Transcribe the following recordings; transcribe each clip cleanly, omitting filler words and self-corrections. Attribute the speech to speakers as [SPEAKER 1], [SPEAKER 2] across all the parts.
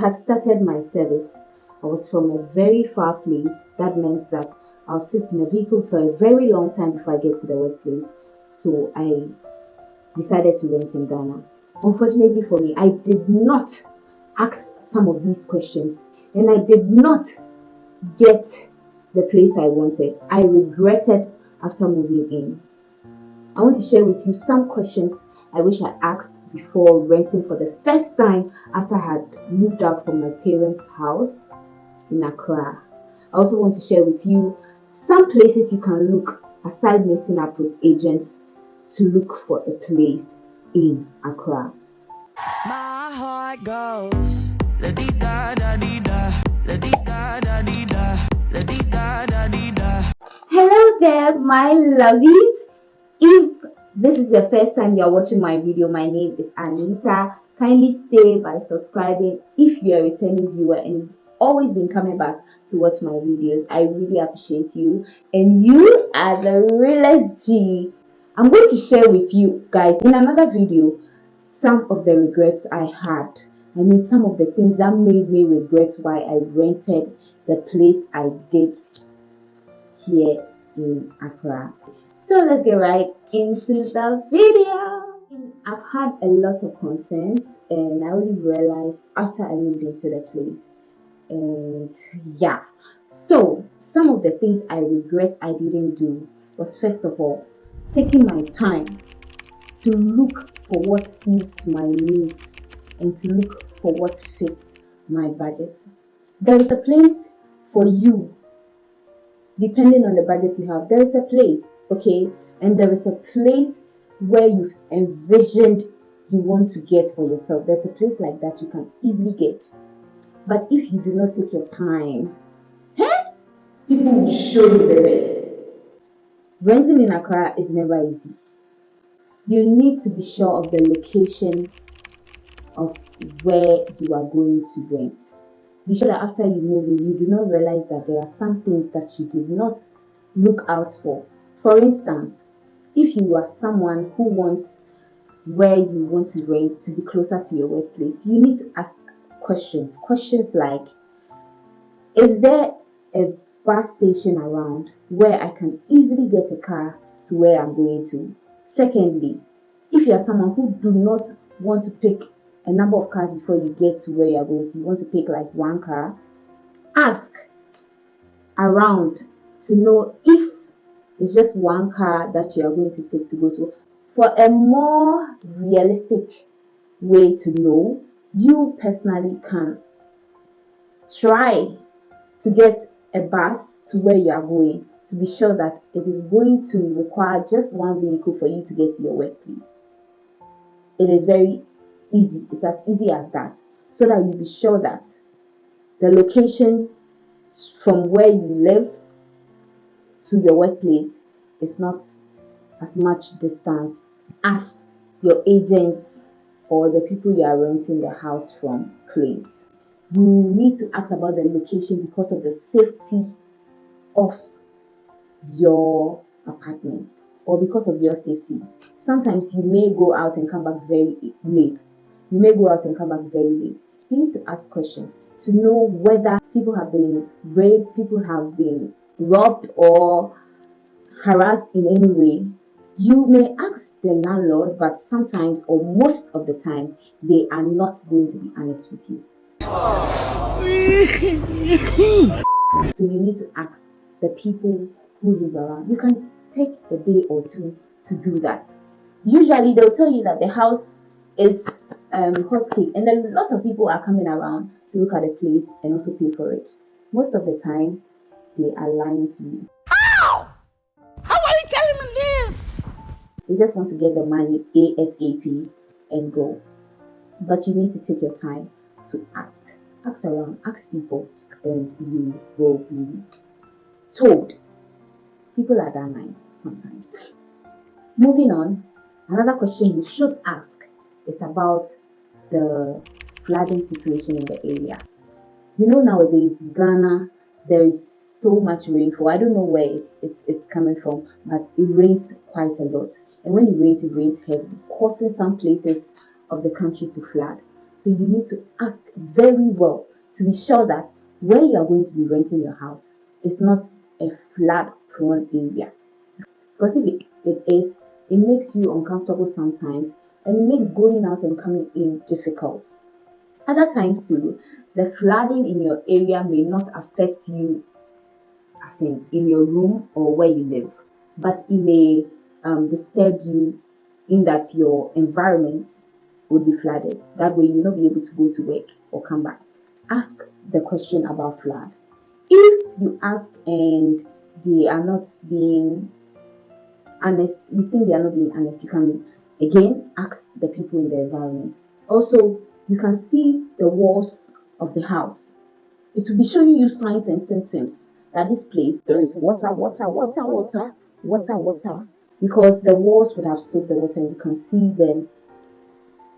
[SPEAKER 1] had started my service. I was from a very far place. That meant that I'll sit in a vehicle for a very long time before I get to the workplace. So I decided to rent in Ghana. Unfortunately for me, I did not ask some of these questions, and I did not get the place I wanted. I regretted after moving in. I want to share with you some questions I wish I asked before renting for the first time after I had moved out from my parents' house in Accra. I also want to share with you some places you can look aside meeting up with agents to look for a place in Accra.
[SPEAKER 2] My heart goes la dee da da dee da, la dee da da dee da, la dee da da dee da.
[SPEAKER 1] Hello there, my lovies. If this is the first time you are watching my video, my name is Anita. Kindly stay by subscribing if you are a returning viewer and you've always been coming back to watch my videos. I really appreciate you, and you are the realest G. I'm going to share with you guys in another video some of the regrets I had. I mean, some of the things that made me regret why I rented the place I did here in Accra. So let's get right into the video. I've had a lot of concerns, and I only realized after I moved into the place. And yeah, so some of the things I regret I didn't do was, first of all, taking my time to look for what suits my needs and to look for what fits my budget. There is a place for you depending on the budget you have. There is a place, okay, and there is a place where you've envisioned you want to get for yourself. There's a place like that you can easily get. But if you do not take your time, people will show you the way. Renting in Accra is never easy. You need to be sure of the location of where you are going to rent. Be sure that after you move in, you do not realize that there are some things that you did not look out for. For instance, if you are someone who wants where you want to rent to be closer to your workplace, you need to ask questions. Questions like, is there a bus station around where I can easily get a car to where I'm going to? Secondly, if you are someone who do not want to pick a number of cars before you get to where you are going to, you want to pick like one car, ask around to know if it's just one car that you are going to take to go to. For a more realistic way to know, you personally can try to get a bus to where you are going to be sure that it is going to require just one vehicle for you to get to your workplace. It is very easy. It's as easy as that, so that you'll be sure that the location from where you live to your workplace is not as much distance as your agents or the people you are renting the house from claims. You need to ask about the location because of the safety of your apartment or because of your safety. Sometimes you may go out and come back very late. You need to ask questions to know whether people have been raped, people have been robbed or harassed in any way. You may ask the landlord, but sometimes or most of the time, they are not going to be honest with you. So you need to ask the people who live around. You can take a day or two to do that. Usually they'll tell you that the house is hot cake, and a lot of people are coming around to look at the place and also pay for it. Most of the time, they are lying to you.
[SPEAKER 2] How are you telling me this?
[SPEAKER 1] They just want to get the money ASAP and go. But you need to take your time to ask. Ask around, ask people, and you will be told. People are that nice sometimes. Moving on, another question you should ask is about the flooding situation in the area. You know, nowadays Ghana, there is so much rainfall. I don't know where it's coming from, but it rains quite a lot. And when it rains heavily, causing some places of the country to flood. So you need to ask very well to be sure that where you are going to be renting your house is not a flood prone area. Because if it is, it makes you uncomfortable sometimes and it makes going out and coming in difficult. Other times too, the flooding in your area may not affect you as in your room or where you live, but it may disturb you in that your environment would be flooded. That way you'll not be able to go to work or come back. Ask the question about flood. If you ask and they are not being honest, you think they are not being honest, you can again ask the people in the environment. Also, you can see the walls of the house. It will be showing you signs and symptoms that this place there is water, because the walls would have soaked the water and you can see them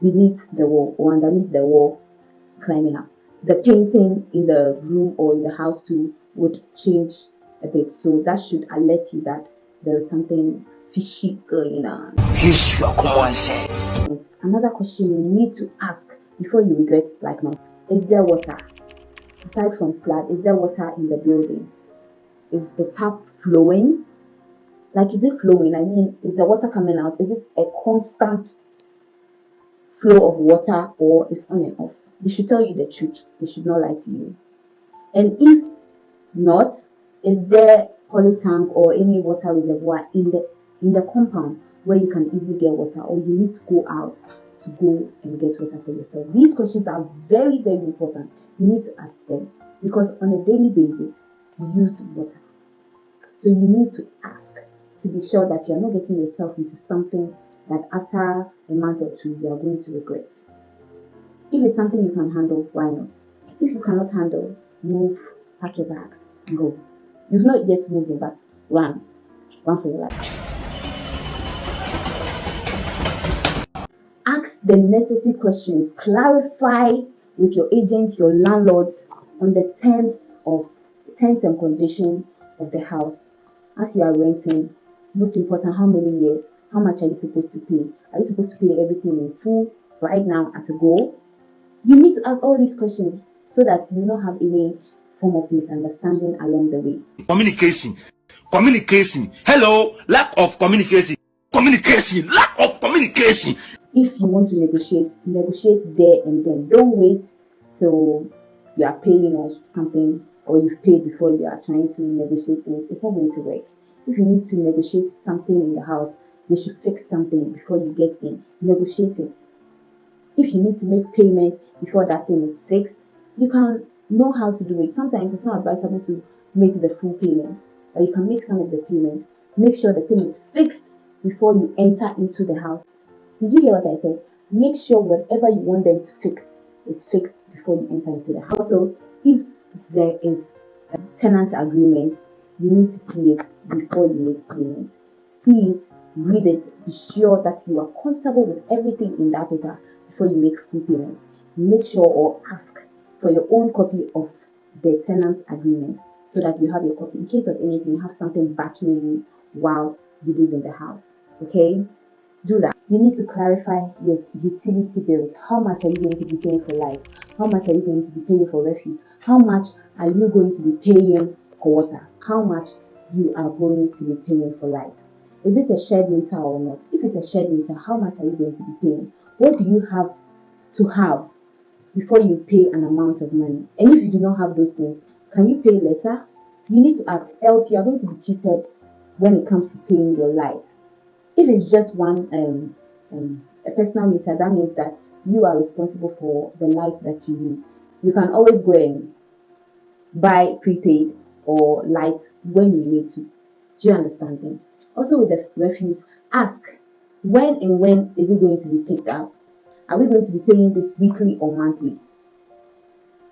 [SPEAKER 1] beneath the wall or underneath the wall climbing up. The painting in the room or in the house too would change a bit, so that should alert you that there is something fishy going on.
[SPEAKER 2] Use your common sense.
[SPEAKER 1] Another question you need to ask before you regret, like my, is there water? Aside from flood, is there water in the building? Is the tap flowing? Like, is it flowing? I mean, is the water coming out? Is it a constant flow of water or is on and off? They should tell you the truth. They should not lie to you. And if not, is there poly tank or any water reservoir in the compound where you can easily get water, or you need to go out to go and get water for yourself? These questions are very, very important. You need to ask them because on a daily basis you use water. So you need to ask to be sure that you are not getting yourself into something that after a month or two you are going to regret. If it's something you can handle, why not? If you cannot handle, move, pack your bags, and go. You've not yet moved, but run for your life. Ask the necessary questions. Clarify with your agent, your landlords, on the terms and conditions of the house. As you are renting, most important, how many years? How much are you supposed to pay? Are you supposed to pay everything in full right now at a go? You need to ask all these questions so that you don't have any form of misunderstanding along the way.
[SPEAKER 3] Communication. Hello, lack of communication. Lack of communication.
[SPEAKER 1] If you want to negotiate there and then. Don't wait till you are paying or something, or you've paid before you are trying to negotiate things. It's not going to work. If you need to negotiate something in the house, they should fix something before you get in. Negotiate it. If you need to make payments before that thing is fixed, you can know how to do it. Sometimes it's not advisable to make the full payments, but you can make some of the payments. Make sure the thing is fixed before you enter into the house. Did you hear what I said? Make sure whatever you want them to fix is fixed before you enter into the house. Also, if there is a tenant agreement, you need to see it before you make payments. See it, read it, be sure that you are comfortable with everything in that paper before you make full payments. Make sure or ask for your own copy of the tenant agreement so that you have your copy. In case of anything, you have something backing you while you live in the house. Okay? Do that. You need to clarify your utility bills. How much are you going to be paying for light? How much are you going to be paying for refuse? How much are you going to be paying for water? How much you are going to be paying for light? Is it a shared meter or not? If it's a shared meter, how much are you going to be paying? What do you have to have before you pay an amount of money? And if you do not have those things, can you pay lesser? You need to ask, else you are going to be cheated when it comes to paying your light. If it's just one a personal meter, that means that you are responsible for the light that you use. You can always go and buy prepaid or light when you need to. Do you understand me? Also with the refuse, ask when is it going to be picked up? Are we going to be paying this weekly or monthly?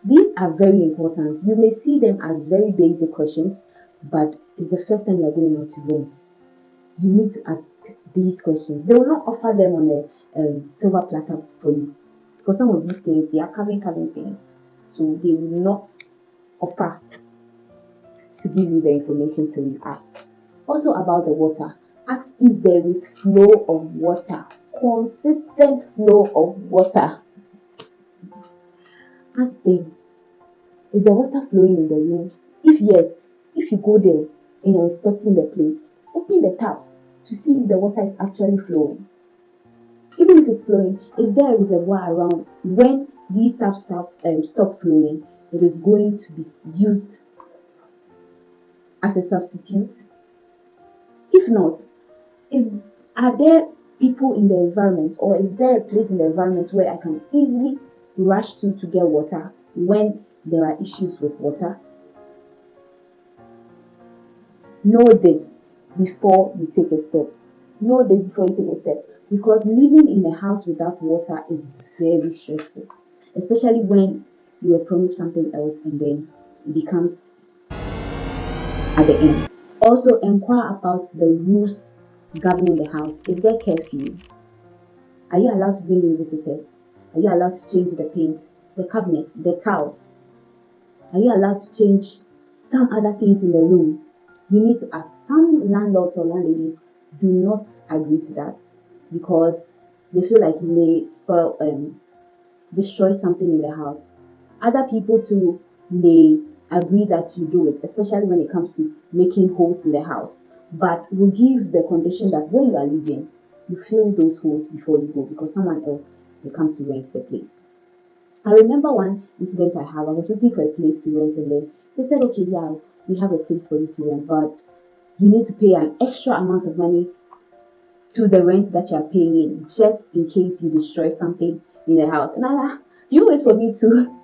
[SPEAKER 1] These are very important. You may see them as very basic questions, but it's the first time you are going out to rent. You need to ask these questions. They will not offer them on a silver platter for you, because some of these things, they are carving things, so they will not offer to give you the information till you ask. Also about the water, ask if there is flow of water, consistent flow of water. Ask them, is the water flowing in the rooms? If yes, if you go there and you're inspecting the place, open the taps to see if the water is actually flowing. Even if it's flowing, is there a reservoir around? When these taps stop flowing, it is going to be used as a substitute. If not, are there people in the environment, or is there a place in the environment where I can easily rush to get water when there are issues with water? Know this before you take a step. Know this before you take a step, because living in a house without water is very stressful, especially when you were promised something else and then it becomes at the end. Also, inquire about the rules governing the house. Is there curfew? Are you allowed to bring in visitors? Are you allowed to change the paint, the cabinet, the tiles? Are you allowed to change some other things in the room? You need to ask. Some landlords or landladies do not agree to that because they feel like you may destroy something in the house. Other people too may agree that you do it, especially when it comes to making holes in the house. But will give the condition that when you are leaving, you fill those holes before you go, because someone else will come to rent the place. I remember one incident I have. I was looking for a place to rent, and then they said, okay, yeah, we have a place for you to rent, but you need to pay an extra amount of money to the rent that you are paying, just in case you destroy something in the house. And you wait for me to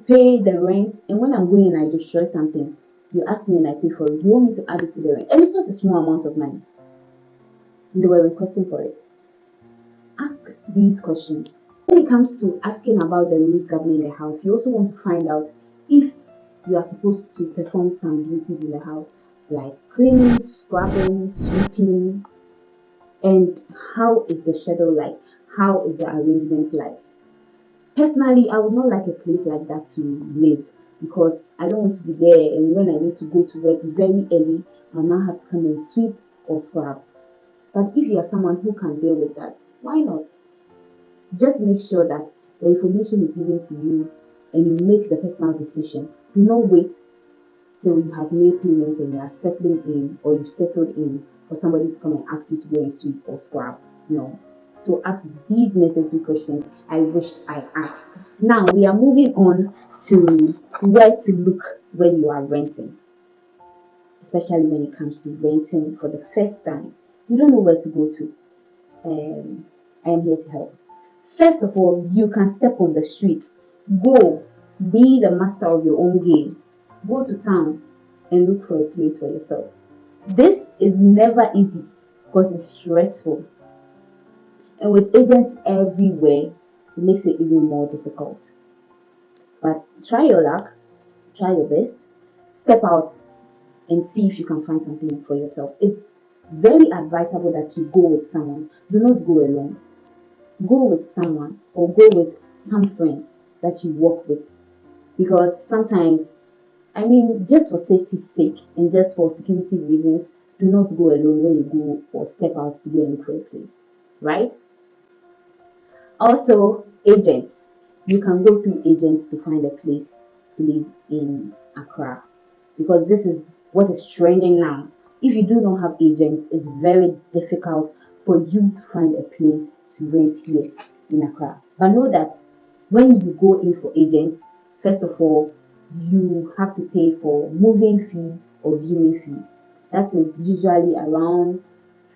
[SPEAKER 1] pay the rent, and when I'm going and I destroy something, you ask me and I pay for it. You want me to add it to the rent, and it's not a small amount of money. They were requesting for it. Ask these questions. When it comes to asking about the rules governing the house, you also want to find out if you are supposed to perform some duties in the house, like cleaning, scrubbing, sweeping, and how is the schedule like? How is the arrangement like? Personally, I would not like a place like that to live, because I don't want to be there and when I need to go to work very early, I'll now have to come and sweep or scrub. But if you are someone who can deal with that, why not? Just make sure that the information is given to you and you make the personal decision. Do not wait till you have made payment and you are settling in, or you've settled in, for somebody to come and ask you to go and sweep or scrub. No. So ask these necessary questions I wished I asked. Now we are moving on to where to look when you are renting, especially when it comes to renting for the first time. You don't know where to go to. I am here to help. First of all, you can step on the street. Go, be the master of your own game. Go to town and look for a place for yourself. This is never easy because it's stressful. And with agents everywhere, it makes it even more difficult. But try your luck, try your best, step out and see if you can find something for yourself. It's very advisable that you go with someone. Do not go alone. Go with someone or go with some friends that you work with, because sometimes, just for safety's sake and just for security reasons, do not go alone when you go or step out to go and look for a place, right? Also, agents. You can go through agents to find a place to live in Accra, because this is what is trending now. If you do not have agents, it's very difficult for you to find a place to rent here in Accra. But know that when you go in for agents, first of all, you have to pay for moving fee or viewing fee. That is usually around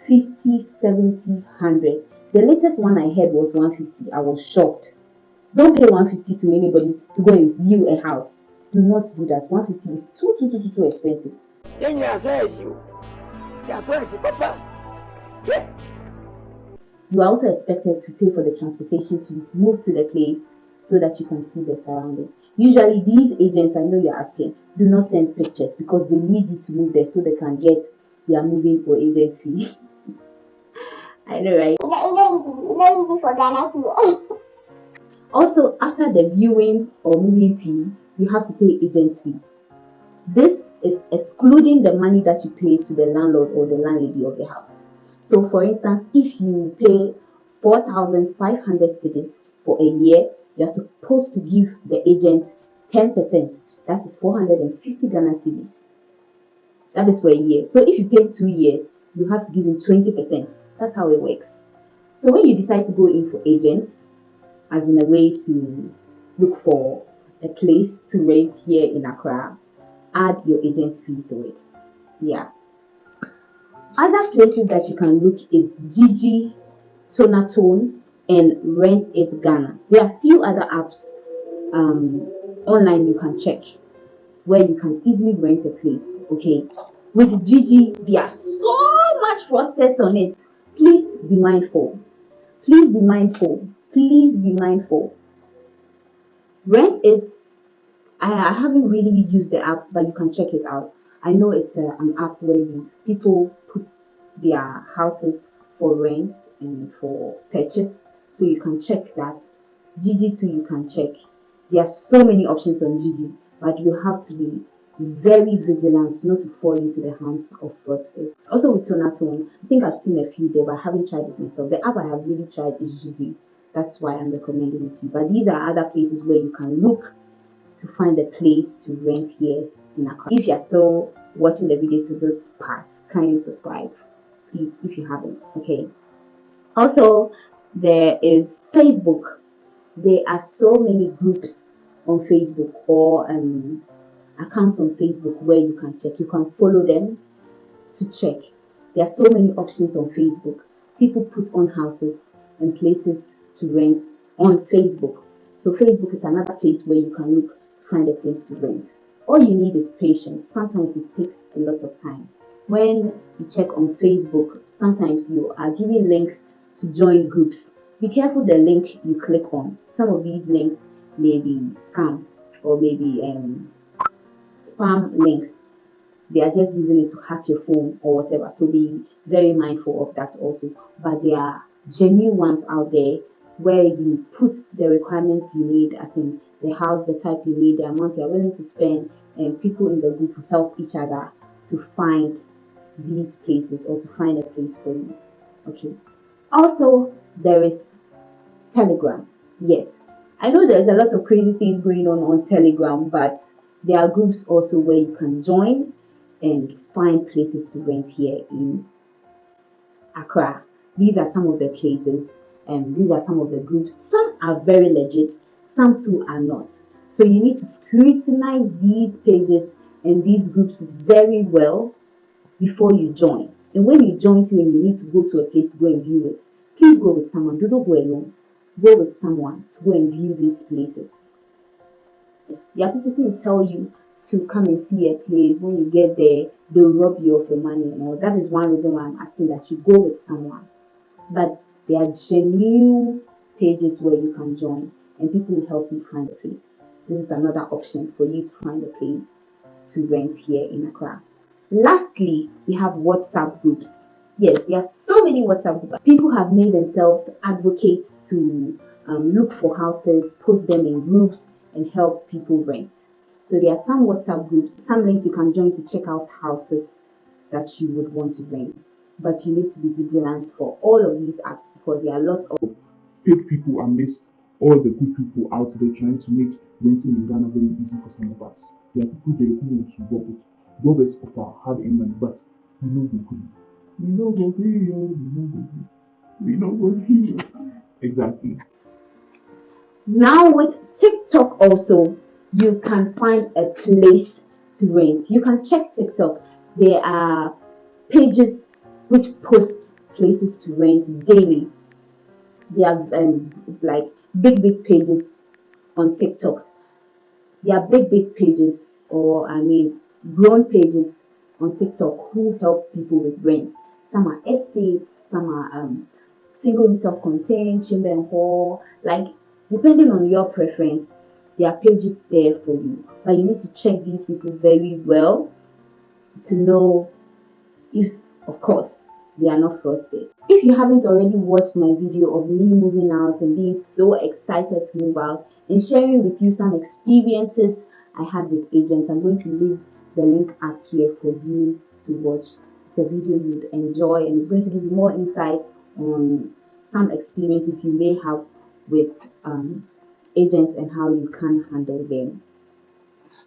[SPEAKER 1] 50, 70, 100. The latest one I heard was 150. I was shocked. Don't pay 150 to anybody to go and view a house. Do not do that. 150 is too expensive. You are also expected to pay for the transportation to move to the place so that you can see the surroundings. Usually these agents, I know you're asking, do not send pictures because they need you to move there so they can get their moving or agent fee. I know, right? Easy for Ghana. Also, after the viewing or moving fee, you have to pay agent's fee. This is excluding the money that you pay to the landlord or the landlady of the house. So, for instance, if you pay 4,500 cedis for a year you are supposed to give the agent 10%. That is 450 Ghana cedis. That is for a year. So if you pay 2 years, you have to give him 20%. That's how it works. So when you decide to go in for agents, as in a way to look for a place to rent here in Accra, add your agent fee to it. Yeah. Other places that you can look is Gigi, Tonatone, and Rent It Ghana. There are a few other apps online you can check where you can easily rent a place. Okay, with Gigi, there are so much fraudsters on it. Please be mindful. Please be mindful. Please be mindful. Rent It. I haven't really used the app, but you can check it out. I know it's an app where people put their houses for rent and for purchase, so you can check that. Gigi too, you can check. There are so many options on Gigi, but you have to be very vigilant not to fall into the hands of fraudsters. Also with Tonatone, I think I've seen a few there, but I haven't tried it myself. The app I have really tried is Gigi. That's why I'm recommending it to you. But these are other places where you can look to find a place to rent here in Accra. If you're still watching the video to this part, kindly subscribe, please, if you haven't. Okay. Also, there is Facebook. There are so many groups on Facebook or accounts on Facebook where you can check. You can follow them to check. There are so many options on Facebook. People put on houses and places to rent on Facebook. So Facebook is another place where you can look to find a place to rent. All you need is patience. Sometimes it takes a lot of time. When you check on Facebook, sometimes you are given links to join groups. Be careful the link you click on. Some of these links may be scam or maybe spam links. They are just using it to hack your phone or whatever, so be very mindful of that also. But there are genuine ones out there where you put the requirements you need, as in the house, the type you need, the amount you are willing to spend, and people in the group help each other to find these places or to find a place for you. Okay. Also, there is Telegram. Yes, I know there's a lot of crazy things going on Telegram, but there are groups also where you can join and find places to rent here in Accra. These are some of the places and these are some of the groups. Some are very legit, some too are not. So you need to scrutinize these pages and these groups very well before you join. And when you join too and you need to go to a place to go and view it, please go with someone. Do not go alone. Go with someone to go and view these places. There are people who will tell you to come and see a place. When you get there, they'll rob you of your money and all. That is one reason why I'm asking that you go with someone. But there are genuine pages where you can join and people will help you find a place. This is another option for you to find a place to rent here in Accra. Lastly, we have WhatsApp groups. Yes, there are so many WhatsApp groups. People have made themselves advocates to look for houses, post them in groups, and help people rent. So there are some WhatsApp groups, some links you can join to check out houses that you would want to rent. But you need to be vigilant for all of these apps because there are lots of
[SPEAKER 4] fake people amidst all the good people out there trying to make renting in Ghana very easy for some of us. There are people there who want to rob it. Robbers offer hard-earned money, but we know go green. We know go green, we know go green. We know go green. Exactly.
[SPEAKER 1] Now with TikTok also, you can find a place to rent. You can check TikTok. There are pages which post places to rent daily. There are like big pages on TikToks. There are big pages, or I mean grown pages on TikTok who help people with rent. Some are estates, some are single self-contained, chamber and hall. Like depending on your preference, there are pages there for you. But you need to check these people very well to know if, of course, they are not frosted. If you haven't already watched my video of me moving out and being so excited to move out and sharing with you some experiences I had with agents, I'm going to leave the link up here for you to watch. It's a video you'd enjoy and it's going to give you more insights on some experiences you may have with agents and how you can handle them.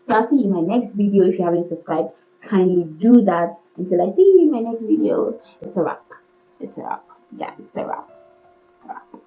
[SPEAKER 1] So I'll see you in my next video. If you haven't subscribed, kindly do that. Until I see you in my next video, it's a wrap. It's a wrap. Yeah, it's a wrap. It's a wrap.